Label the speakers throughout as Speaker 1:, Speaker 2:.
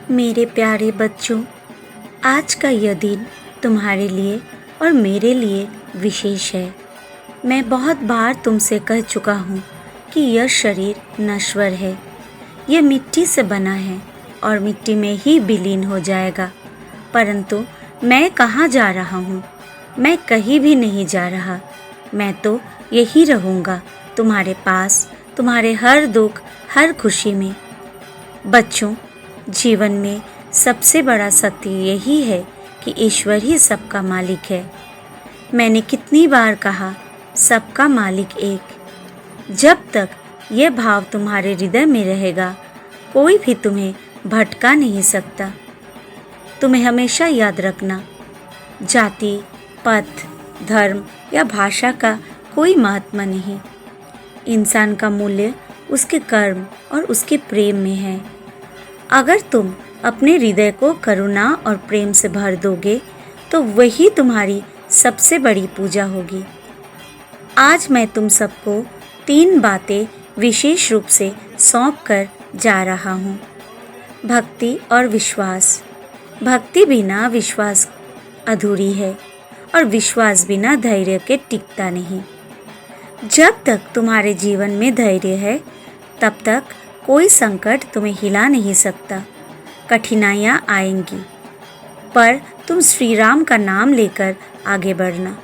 Speaker 1: मेरे प्यारे बच्चों, आज का यह दिन तुम्हारे लिए और मेरे लिए विशेष है। मैं बहुत बार तुमसे कह चुका हूँ कि यह शरीर नश्वर है, यह मिट्टी से बना है और मिट्टी में ही विलीन हो जाएगा। परंतु मैं कहाँ जा रहा हूँ? मैं कहीं भी नहीं जा रहा। मैं तो यही रहूँगा, तुम्हारे पास, तुम्हारे हर दुख, हर खुशी में। बच्चों, जीवन में सबसे बड़ा सत्य यही है कि ईश्वर ही सबका मालिक है। मैंने कितनी बार कहा, सबका मालिक एक। जब तक यह भाव तुम्हारे हृदय में रहेगा, कोई भी तुम्हें भटका नहीं सकता। तुम्हें हमेशा याद रखना, जाति, पथ, धर्म या भाषा का कोई महत्व नहीं। इंसान का मूल्य उसके कर्म और उसके प्रेम में है। अगर तुम अपने हृदय को करुणा और प्रेम से भर दोगे तो वही तुम्हारी सबसे बड़ी पूजा होगी। आज मैं तुम सबको 3 बातें विशेष रूप से सौंप कर जा रहा हूँ। भक्ति और विश्वास। भक्ति बिना विश्वास अधूरी है और विश्वास बिना धैर्य के टिकता नहीं। जब तक तुम्हारे जीवन में धैर्य है, तब तक कोई संकट तुम्हें हिला नहीं सकता। कठिनाइयाँ आएंगी, पर तुम श्री राम का नाम लेकर आगे बढ़ना।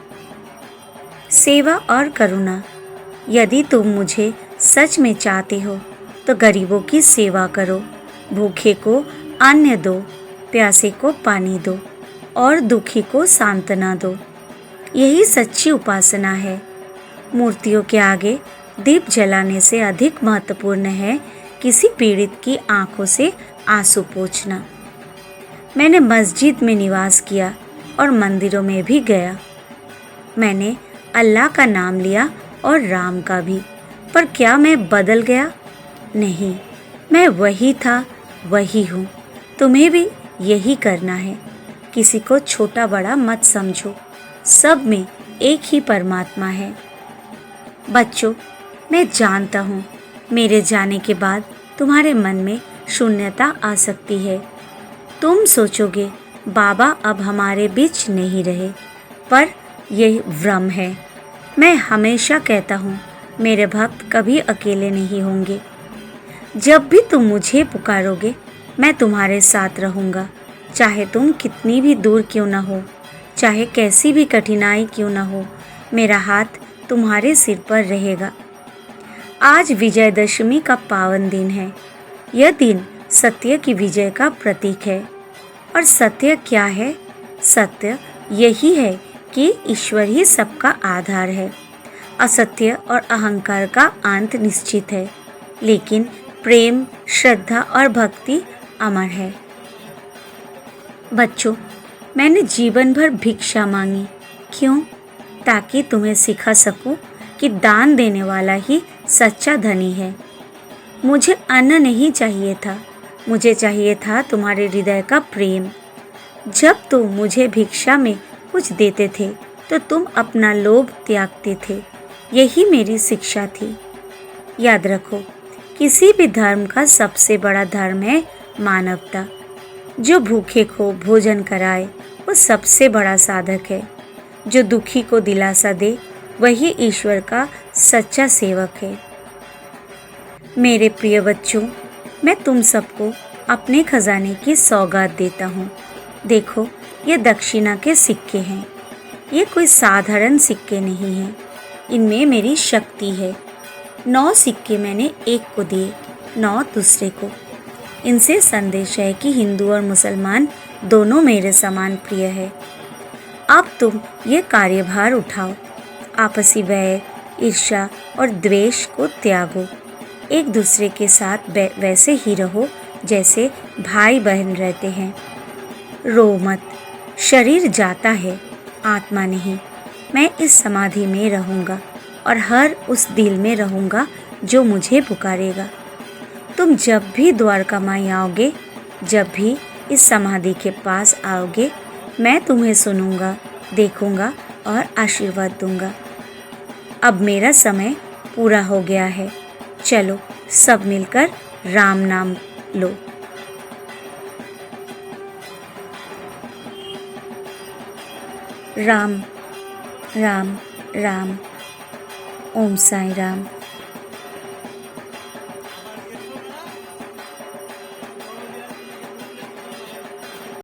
Speaker 1: सेवा और करुणा। यदि तुम मुझे सच में चाहते हो तो गरीबों की सेवा करो, भूखे को अन्न दो, प्यासे को पानी दो और दुखी को सांत्वना दो। यही सच्ची उपासना है। मूर्तियों के आगे दीप जलाने से अधिक महत्वपूर्ण है किसी पीड़ित की आंखों से आंसू पोंछना। मैंने मस्जिद में निवास किया और मंदिरों में भी गया। मैंने अल्लाह का नाम लिया और राम का भी, पर क्या मैं बदल गया? नहीं, मैं वही था, वही हूँ। तुम्हें भी यही करना है। किसी को छोटा बड़ा मत समझो, सब में एक ही परमात्मा है। बच्चों, मैं जानता हूँ मेरे जाने के बाद तुम्हारे मन में शून्यता आ सकती है। तुम सोचोगे बाबा अब हमारे बीच नहीं रहे, पर यह भ्रम है। मैं हमेशा कहता हूँ मेरे भक्त कभी अकेले नहीं होंगे। जब भी तुम मुझे पुकारोगे, मैं तुम्हारे साथ रहूँगा, चाहे तुम कितनी भी दूर क्यों न हो, चाहे कैसी भी कठिनाई क्यों न हो, मेरा हाथ तुम्हारे सिर पर रहेगा। आज विजयदशमी का पावन दिन है। यह दिन सत्य की विजय का प्रतीक है। और सत्य क्या है? सत्य यही है कि ईश्वर ही सबका आधार है। असत्य और अहंकार का अंत निश्चित है, लेकिन प्रेम, श्रद्धा और भक्ति अमर है। बच्चों, मैंने जीवन भर भिक्षा मांगी। क्यों? ताकि तुम्हें सिखा सकूं कि दान देने वाला ही सच्चा धनी है। मुझे अन्न नहीं चाहिए था, मुझे चाहिए था तुम्हारे हृदय का प्रेम। जब तुम मुझे भिक्षा में कुछ देते थे तो तुम अपना लोभ त्यागते थे। यही मेरी शिक्षा थी। याद रखो, किसी भी धर्म का सबसे बड़ा धर्म है मानवता। जो भूखे को भोजन कराए वो सबसे बड़ा साधक है। जो दुखी को दिलासा दे वही ईश्वर का सच्चा सेवक है। मेरे प्रिय बच्चों, मैं तुम सबको अपने खजाने की सौगात देता हूँ। देखो, ये दक्षिणा के सिक्के हैं। ये कोई साधारण सिक्के नहीं हैं। इनमें मेरी शक्ति है। 9 सिक्के मैंने एक को दिए, 9 दूसरे को। इनसे संदेश है कि हिंदू और मुसलमान दोनों मेरे समान प्रिय है। अब तुम ये कार्यभार उठाओ। आपसी वैर, ईर्ष्या और द्वेष को त्यागो। एक दूसरे के साथ वैसे ही रहो जैसे भाई बहन रहते हैं। रो मत। शरीर जाता है, आत्मा नहीं। मैं इस समाधि में रहूँगा और हर उस दिल में रहूँगा जो मुझे पुकारेगा। तुम जब भी द्वारका माई आओगे, जब भी इस समाधि के पास आओगे, मैं तुम्हें सुनूंगा, देखूंगा और आशीर्वाद दूंगा। अब मेरा समय पूरा हो गया है। चलो सब मिलकर राम नाम लो। राम राम राम। ओम साई राम।